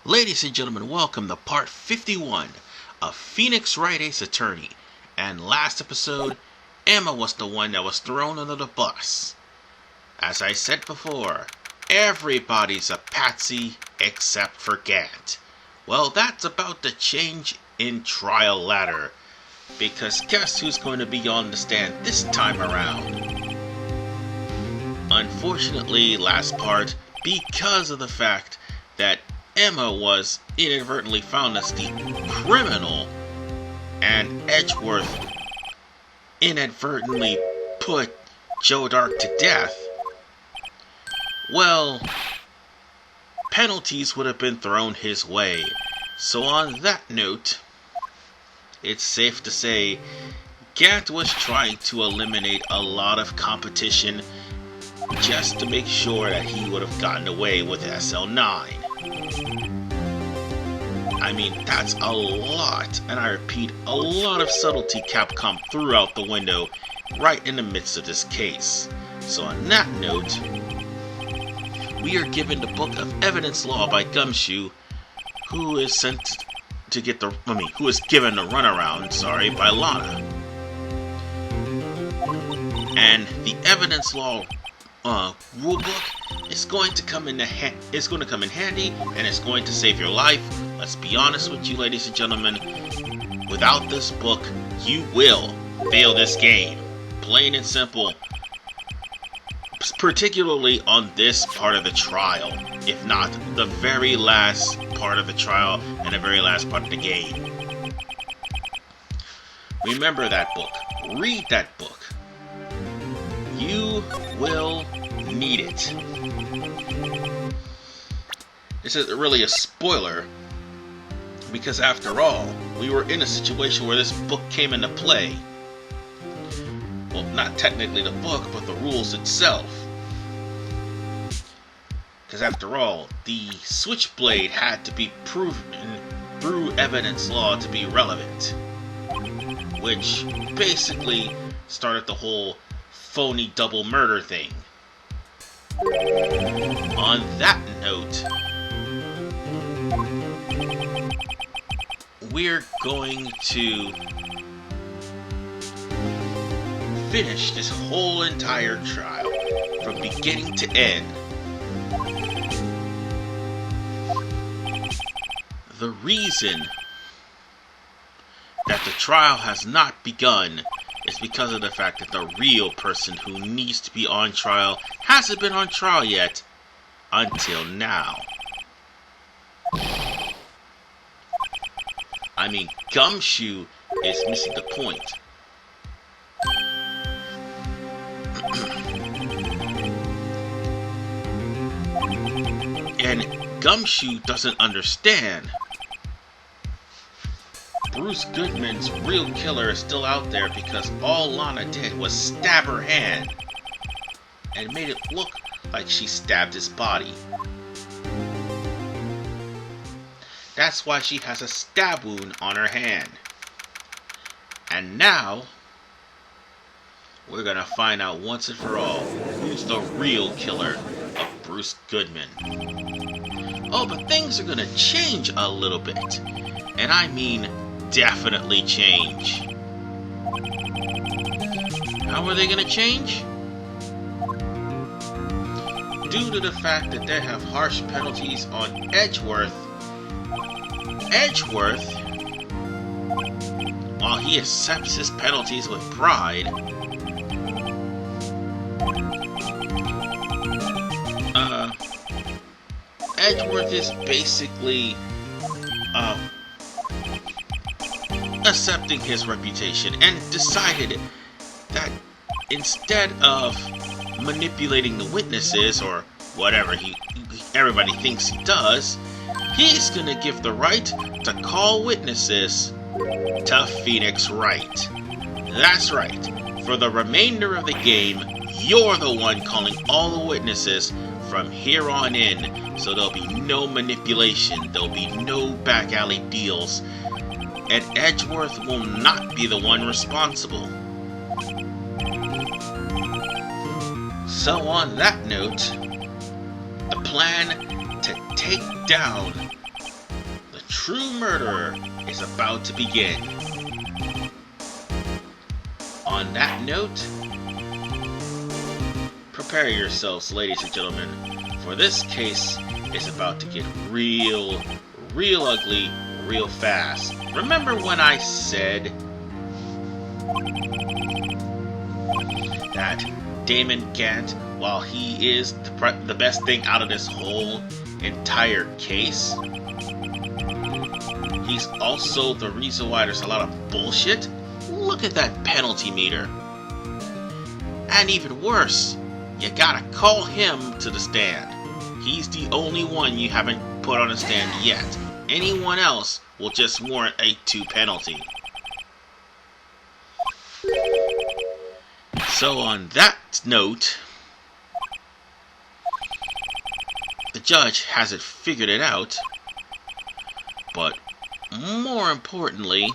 Ladies and gentlemen, welcome to part 51 of Phoenix Wright Ace Attorney. And last episode, Emma was the one that was thrown under the bus. As I said before, everybody's a patsy except for Gant. Well, that's about to change in trial ladder, because guess who's going to be on the stand this time around? Unfortunately, last part, because of the fact that Emma was inadvertently found as the criminal and Edgeworth inadvertently put Joe Dark to death, well, penalties would have been thrown his way. So on that note, it's safe to say Gant was trying to eliminate a lot of competition just to make sure that he would have gotten away with SL9. I mean, that's a lot, and I repeat, a lot of subtlety Capcom threw out the window right in the midst of this case. So on that note, we are given the Book of Evidence Law by Gumshoe, who is given the runaround, by Lana. And the Evidence Law rulebook is going to come in handy, and it's going to save your life. Let's be honest with you, ladies and gentlemen. Without this book, you will fail this game. Plain and simple. Particularly on this part of the trial, if not the very last part of the trial and the very last part of the game. Remember that book. Read that book. You will need it. This isn't really a spoiler, because after all, we were in a situation where this book came into play. Well, not technically the book, but the rules itself. Because after all, the Switchblade had to be proven through evidence law to be relevant, which basically started the whole phony double murder thing. On that note, we're going to finish this whole entire trial from beginning to end. The reason that the trial has not begun is because of the fact that the real person who needs to be on trial hasn't been on trial yet until now. I mean, Gumshoe is missing the point. And Gumshoe doesn't understand. Bruce Goodman's real killer is still out there because all Lana did was stab her hand and made it look like she stabbed his body. That's why she has a stab wound on her hand. And now, we're gonna find out once and for all who's the real killer of Bruce Goodman. Oh, but things are gonna change a little bit. And I mean definitely change. How are they gonna change? Due to the fact that they have harsh penalties on Edgeworth, while he accepts his penalties with pride, Edgeworth is basically accepting his reputation and decided that instead of manipulating the witnesses or whatever everybody thinks he does, he's gonna give the right to call witnesses to Phoenix Wright. That's right. For the remainder of the game, you're the one calling all the witnesses from here on in, so there'll be no manipulation, there'll be no back alley deals, and Edgeworth will not be the one responsible. So on that note, the plan to take down true murderer is about to begin. On that note, prepare yourselves, ladies and gentlemen, for this case is about to get real ugly, real fast. Remember when I said that Damon Gant, while he is the best thing out of this whole entire case, he's also the reason why there's a lot of bullshit? Look at that penalty meter. And even worse, you gotta call him to the stand. He's the only one you haven't put on the stand yet. Anyone else will just warrant a 2 penalty. So on that note, the judge hasn't figured it out, but more importantly,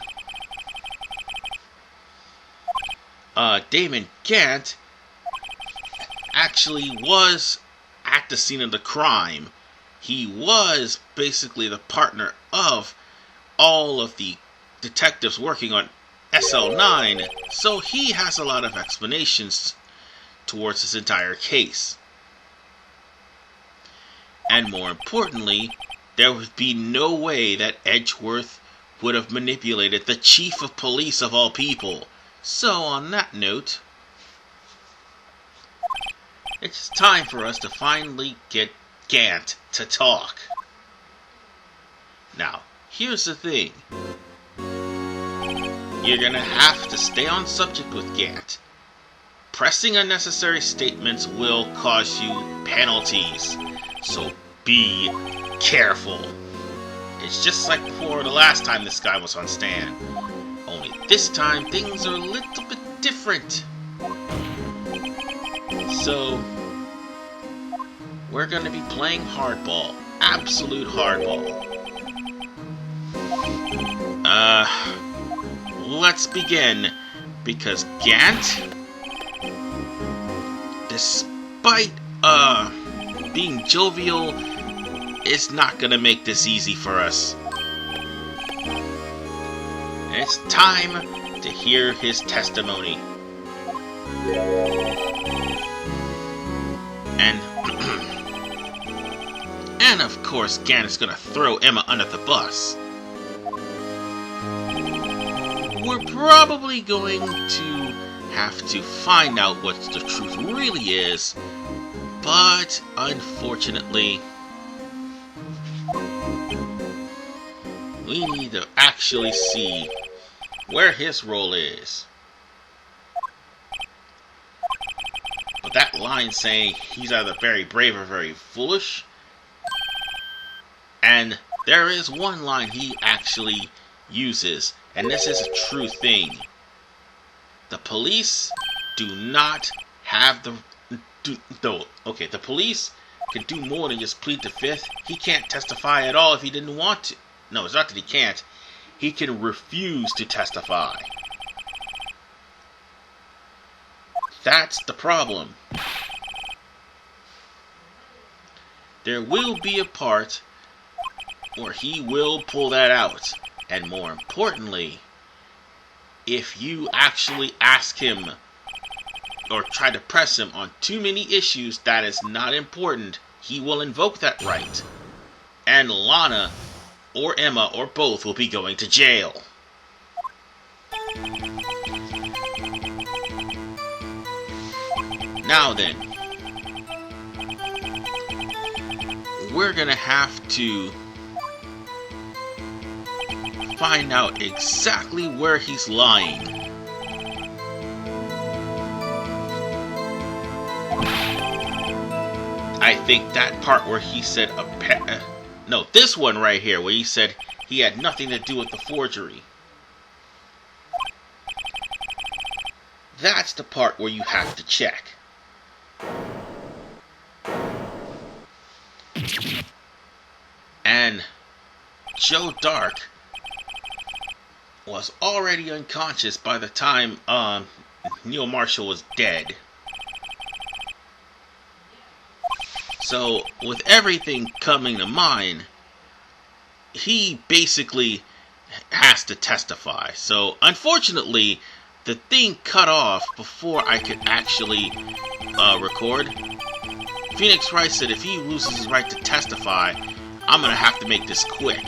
Damon Gant actually was at the scene of the crime. He was basically the partner of all of the detectives working on SL9, so he has a lot of explanations towards this entire case. And more importantly, there would be no way that Edgeworth would have manipulated the chief of police of all people. So on that note, it's time for us to finally get Gant to talk. Now, here's the thing. You're gonna have to stay on subject with Gant. Pressing unnecessary statements will cause you penalties, so be careful. It's just like before the last time this guy was on stand. Only this time things are a little bit different. So, we're gonna be playing hardball. Absolute hardball. Let's begin, because Gant, despite being jovial, is not gonna make this easy for us. It's time to hear his testimony. And of course, Gant is gonna throw Emma under the bus. We're probably going to have to find out what the truth really is, but unfortunately, we need to actually see where his role is. But that line saying he's either very brave or very foolish, and there is one line he actually uses, and this is a true thing. The police do not have the police can do more than just plead the fifth. He can't testify at all if he didn't want to. No, it's not that he can't. He can refuse to testify. That's the problem. There will be a part where he will pull that out. And more importantly, if you actually ask him or try to press him on too many issues that is not important, he will invoke that right. And Lana or Emma or both will be going to jail. Now then, we're gonna have to find out exactly where he's lying. I think that part where he said this one right here where he said he had nothing to do with the forgery. That's the part where you have to check. And Joe Dark was already unconscious by the time Neil Marshall was dead. So, with everything coming to mind, he basically has to testify. So unfortunately, the thing cut off before I could actually record. Phoenix Wright said if he loses his right to testify, I'm gonna have to make this quick.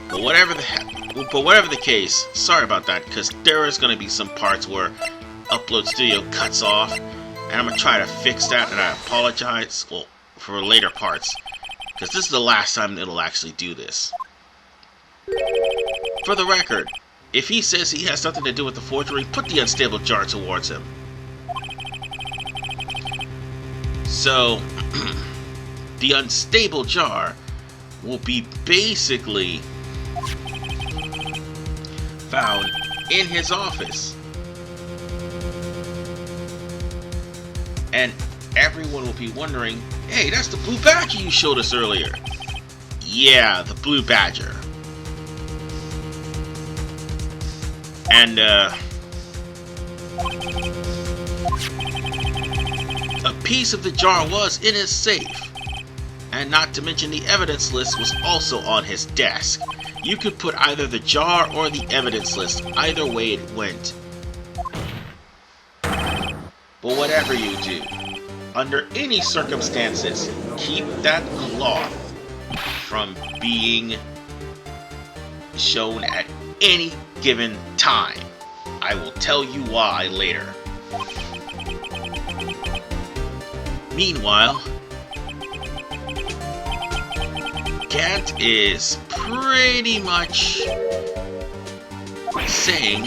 But whatever the case, sorry about that, because there is gonna be some parts where Upload Studio cuts off, and I'm gonna try to fix that. And I apologize, well, for later parts, because this is the last time it'll actually do this. For the record, if he says he has something to do with the forgery, put the unstable jar towards him. So, the unstable jar will be basically found in his office. And everyone will be wondering, hey, that's the blue badger you showed us earlier. Yeah, the blue badger. And, a piece of the jar was in his safe. And not to mention the evidence list was also on his desk. You could put either the jar or the evidence list, either way it went. But whatever you do, under any circumstances, keep that cloth from being shown at any given time. I will tell you why later. Meanwhile, Gant is pretty much saying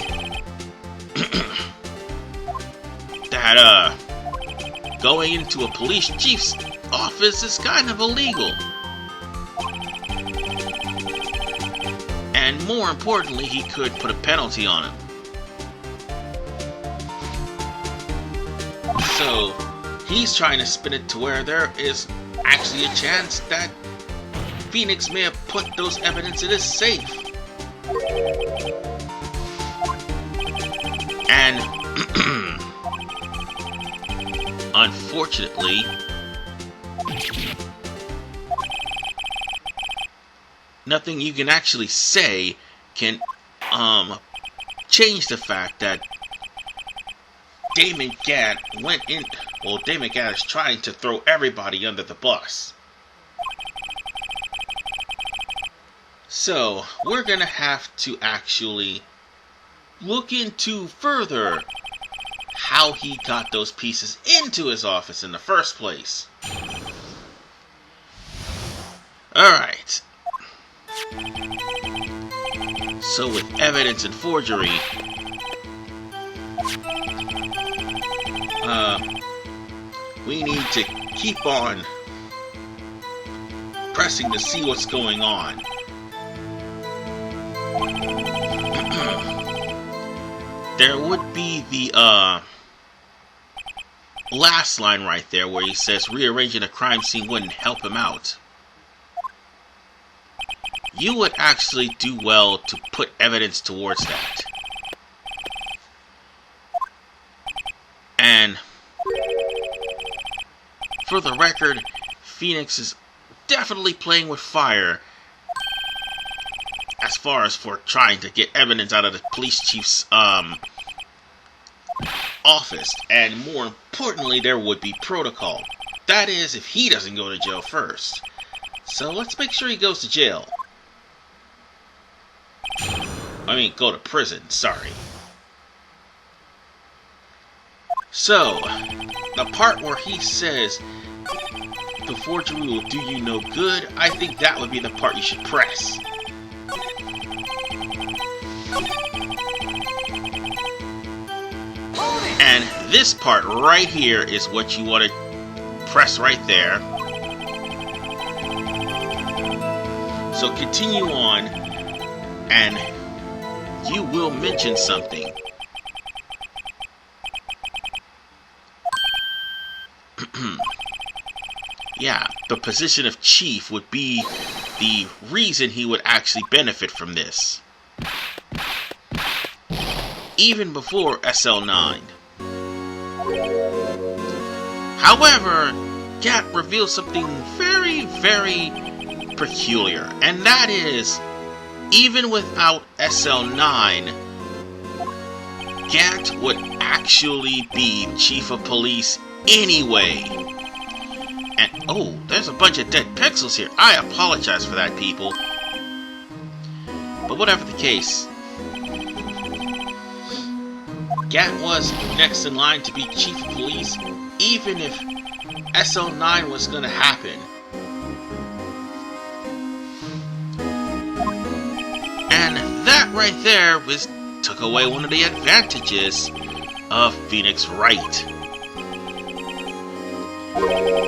that going into a police chief's office is kind of illegal. And more importantly, he could put a penalty on him. So he's trying to spin it to where there is actually a chance that Phoenix may have put those evidence in his safe. And unfortunately, nothing you can actually say can change the fact that Damon Gant went in. Well, Damon Gant is trying to throw everybody under the bus. So, we're gonna have to actually look into further how he got those pieces into his office in the first place. Alright. So with evidence and forgery, we need to keep on pressing to see what's going on. There would be the last line right there where he says rearranging a crime scene wouldn't help him out. You would actually do well to put evidence towards that. And for the record, Phoenix is definitely playing with fire as far as for trying to get evidence out of the police chief's office. And more importantly, there would be protocol. That is, if he doesn't go to jail first. So let's make sure he goes to jail. I mean, go to prison, sorry. So, the part where he says the forgery will do you no good, I think that would be the part you should press. And this part right here is what you want to press right there. So continue on, and you will mention something. Yeah, the position of chief would be the reason he would actually benefit from this. Even before SL9. However, Gant reveals something very, very peculiar, and that is, even without SL9, Gant would actually be chief of police anyway. And, oh, there's a bunch of dead pixels here. I apologize for that, people. But whatever the case, Gant was next in line to be chief of police, even if SL9 was going to happen. And that right there took away one of the advantages of Phoenix Wright.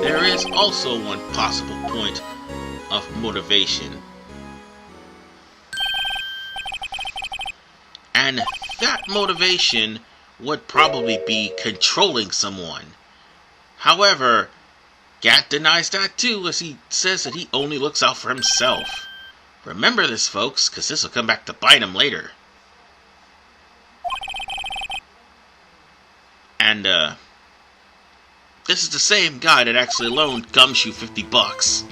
There is also one possible point of motivation. And that motivation would probably be controlling someone. However, Gant denies that too, as he says that he only looks out for himself. Remember this, folks, because this will come back to bite him later. And, this is the same guy that actually loaned Gumshoe $50.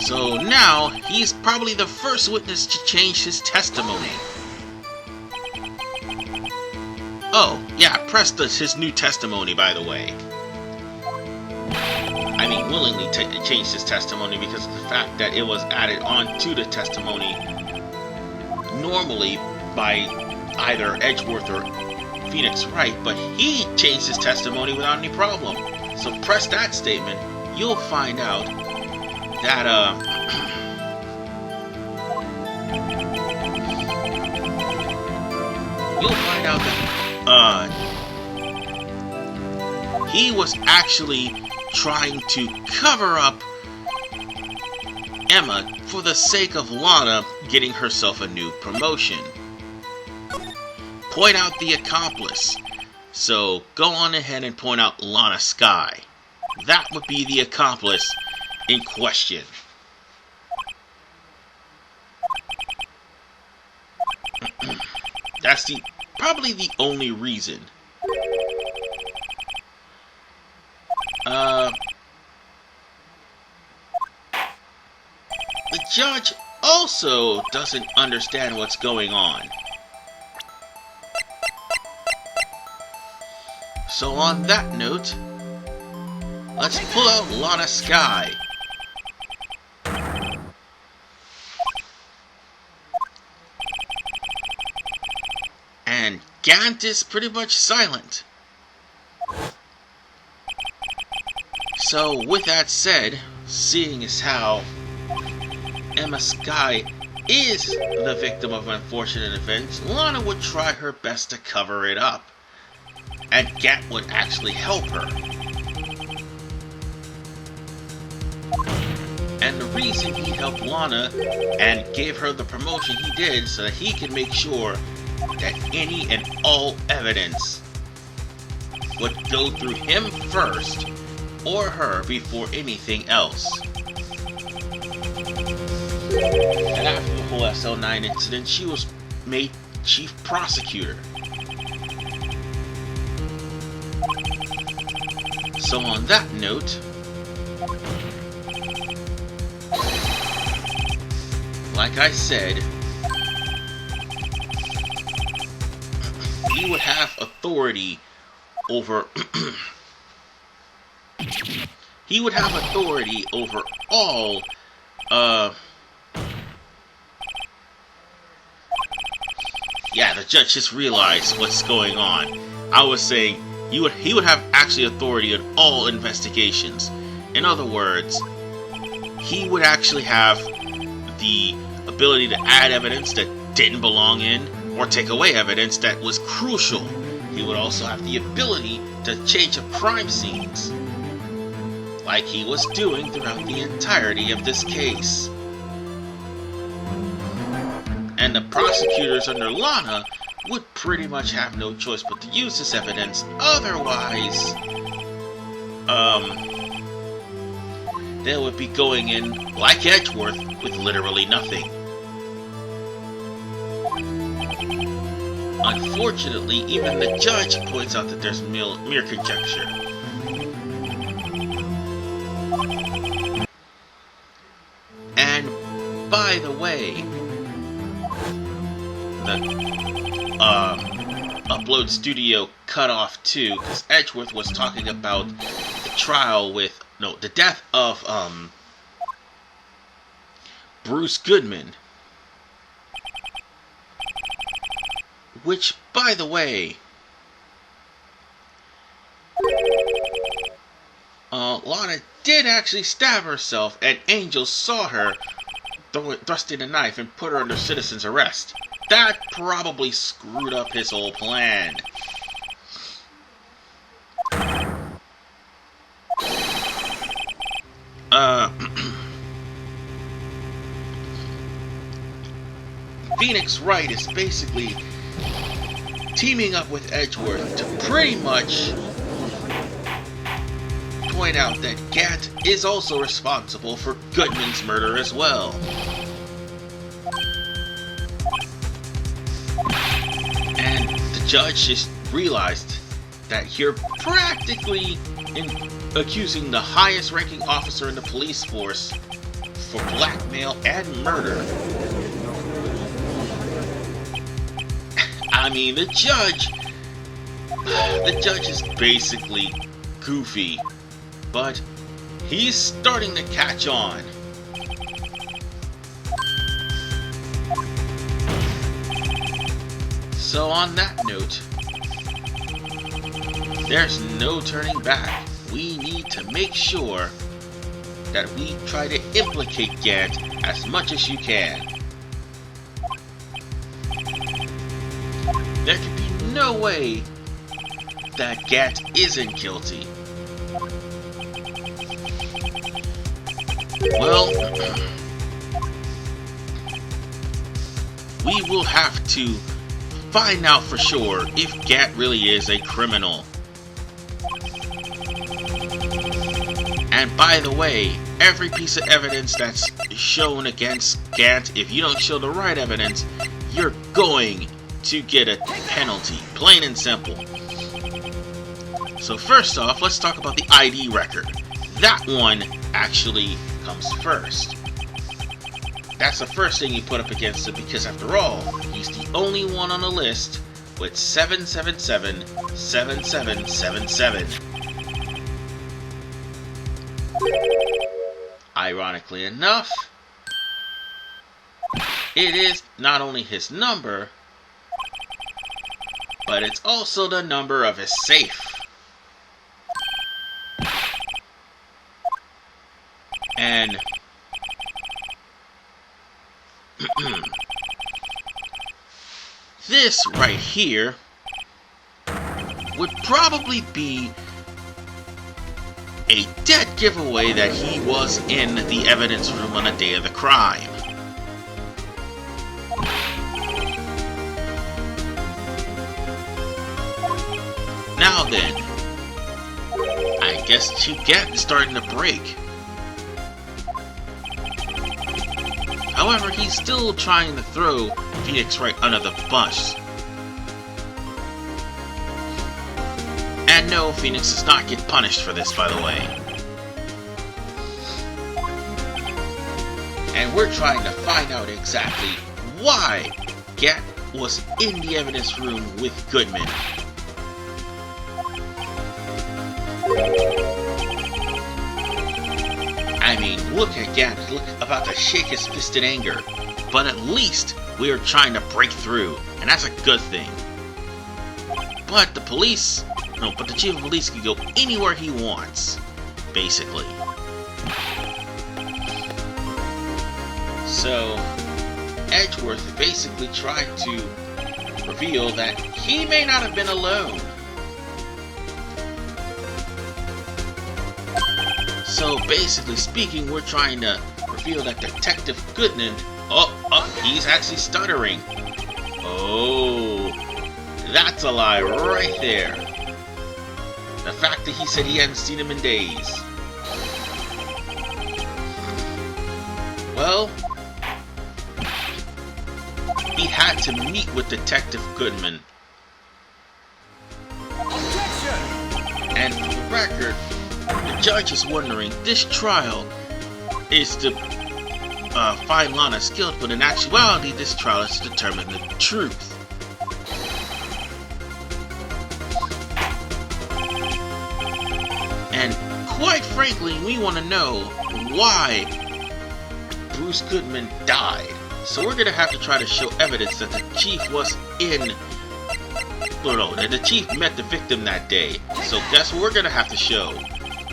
So now, he's probably the first witness to change his testimony. Oh, yeah, press his new testimony, by the way. I mean, willingly changed his testimony because of the fact that it was added on to the testimony normally by either Edgeworth or Phoenix Wright, but he changed his testimony without any problem. So press that statement, you'll find out that, he was actually trying to cover up Emma for the sake of Lana getting herself a new promotion. Point out the accomplice. So go on ahead and point out Lana Skye. That would be the accomplice in question. That's probably the only reason. The judge also doesn't understand what's going on. So on that note, let's pull out Lana Skye. And Gant is pretty much silent. So with that said, seeing as how Emma Skye is the victim of unfortunate events, Lana would try her best to cover it up. And Gant would actually help her. And the reason he helped Lana and gave her the promotion he did so that he could make sure that any and all evidence would go through him first or her before anything else. And after the whole SL9 incident, she was made chief prosecutor. So on that note, like I said, he would have authority over he would have authority over all yeah, the judge just realized what's going on. I was saying he would have actually authority on all investigations. In other words, he would actually have the ability to add evidence that didn't belong in or take away evidence that was crucial. He would also have the ability to change up crime scenes, like he was doing throughout the entirety of this case. And the prosecutors under Lana would pretty much have no choice but to use this evidence. Otherwise, they would be going in, like Edgeworth, with literally nothing. Unfortunately, even the judge points out that there's mere conjecture. And by the way, the Upload Studio cut off too, because Edgeworth was talking about the trial with, no, the death of Bruce Goodman. Which, by the way, Lana did actually stab herself, and Angel saw her thrusting a knife and put her under citizen's arrest. That probably screwed up his whole plan. Phoenix Wright is basically teaming up with Edgeworth to pretty much point out that Gant is also responsible for Goodman's murder as well. And the judge just realized that you're practically accusing the highest ranking officer in the police force for blackmail and murder. I mean, the judge is basically goofy, but he's starting to catch on. So on that note, there's no turning back. We need to make sure that we try to implicate Gant as much as you can. There can be no way that Gant isn't guilty. Well, we will have to find out for sure if Gant really is a criminal. And by the way, every piece of evidence that's shown against Gant, if you don't show the right evidence, you're going to get a penalty, plain and simple. So first off, let's talk about the ID record. That one actually comes first. That's the first thing you put up against him, because after all, he's the only one on the list with 7777777. Ironically enough, it is not only his number, but it's also the number of his safe. And this right here would probably be a dead giveaway that he was in the evidence room on the day of the crime. Now then, I guess Gant is starting to break. However, he's still trying to throw Phoenix Wright under the bus. And no, Phoenix does not get punished for this, by the way. And we're trying to find out exactly why Gant was in the evidence room with Goodman. I mean, look at Gant, look about to shake his fist in anger. But at least we are trying to break through, and that's a good thing. But the chief of police can go anywhere he wants, basically. So, Edgeworth basically tried to reveal that he may not have been alone. So basically speaking, we're trying to reveal that Detective Goodman, he's actually stuttering. Oh, that's a lie right there. The fact that he said he hadn't seen him in days. Well, he had to meet with Detective Goodman. And for the record, the judge is wondering, this trial is to find Lana's guilt, but in actuality, this trial is to determine the truth. And quite frankly, we want to know why Bruce Goodman died. So we're going to have to try to show evidence that the chief was that the chief met the victim that day. So guess what we're going to have to show?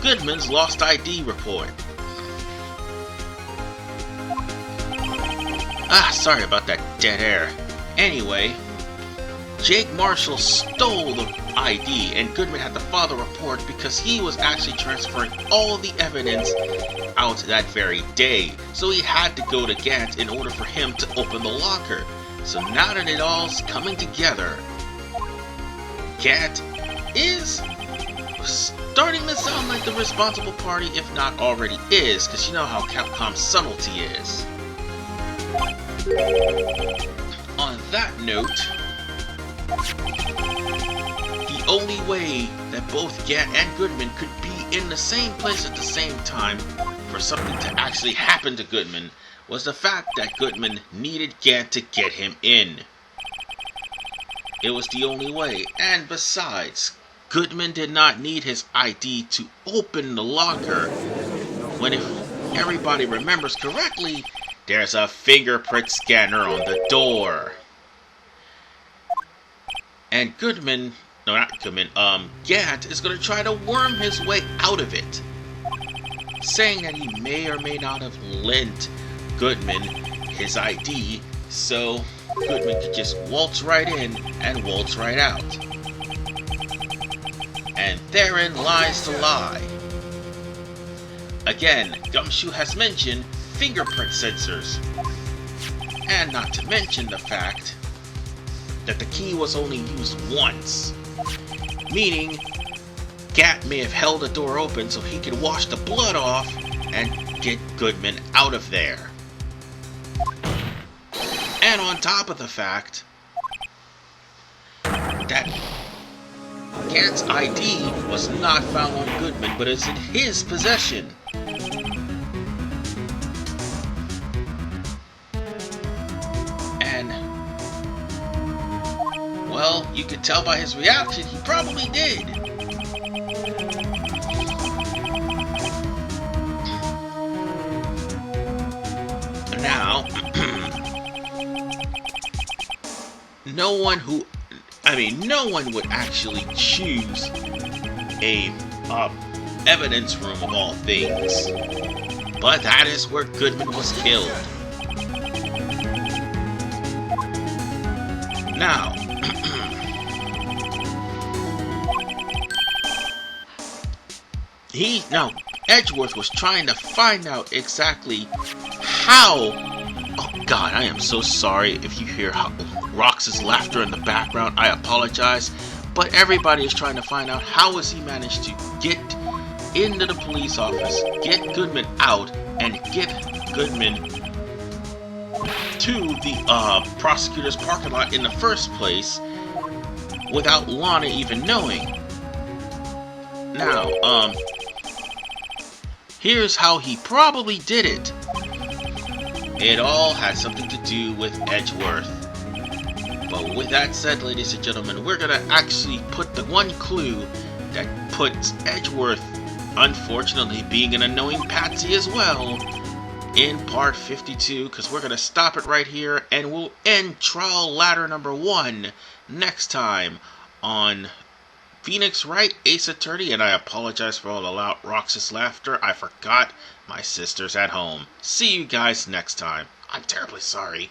Goodman's lost ID report. Sorry about that dead air. Anyway, Jake Marshall stole the ID and Goodman had to file the report because he was actually transferring all the evidence out that very day. So he had to go to Gant in order for him to open the locker. So now that it all's coming together, Gant is starting to sound like the responsible party, if not already is, because you know how Capcom's subtlety is. On that note, the only way that both Gant and Goodman could be in the same place at the same time for something to actually happen to Goodman was the fact that Goodman needed Gant to get him in. It was the only way, and besides, Goodman did not need his ID to open the locker when, if everybody remembers correctly, there's a fingerprint scanner on the door. And Gant is going to try to worm his way out of it, saying that he may or may not have lent Goodman his ID, so Goodman could just waltz right in and waltz right out. And therein lies the lie. Again, Gumshoe has mentioned fingerprint sensors, and not to mention the fact that the key was only used once, meaning Gant may have held the door open so he could wash the blood off and get Goodman out of there. And on top of the fact that Gant's ID was not found on Goodman, but is in his possession. And, well, you could tell by his reaction, he probably did. Now, no one would actually choose a evidence room of all things, but that is where Goodman was killed. Now, Edgeworth was trying to find out exactly how. Oh God, I am so sorry if you hear Rox's laughter in the background. I apologize, but everybody is trying to find out how has he managed to get into the police office, get Goodman out, and get Goodman to the prosecutor's parking lot in the first place without Lana even knowing. Now, here's how he probably did it. It all had something to do with Edgeworth. But with that said, ladies and gentlemen, we're gonna actually put the one clue that puts Edgeworth, unfortunately being an annoying patsy as well, in part 52, because we're gonna stop it right here, and we'll end trial ladder number 1 next time on Phoenix Wright, Ace Attorney, and I apologize for all the loud Roxas laughter. I forgot my sister's at home. See you guys next time. I'm terribly sorry.